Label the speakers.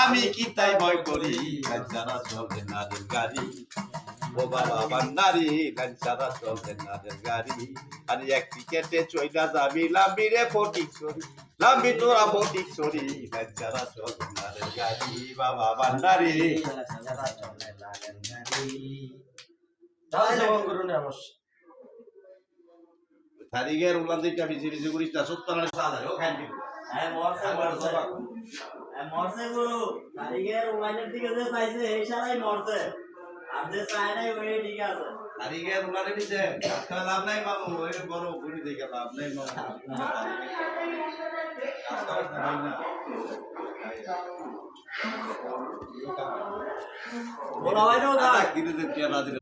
Speaker 1: আমি কি তাই ভয় করি যারা চলে নাদের গাড়ি ও বাবা বান্নারি যারা চলে নাদের গাড়ি আরে এক টিকেটে চইলা যাবি লাম্বি রে ফটিক সরি লাম্বি তোরা ফটিক সরি যারা চলে নাদের গাড়ি বাবা বান্নারি যারা চলে নাদের গাড়ি তারিখের উলান দিকটা বিজি বিজি করিস না সত্তর আনে সাদা ও খান দিব
Speaker 2: মরছে গুরু তারিখের উলানের দিকে যে চাইছে এই শালাই মরছে আর যে চায় নাই ওই ঠিক আছে
Speaker 1: তারিখের উলানে দিছে আজকাল লাভ নাই মামু ওই বড় গুড়ি দেখে লাভ নাই মামু
Speaker 2: বলা হয় না
Speaker 1: দিতে কেনা দিলে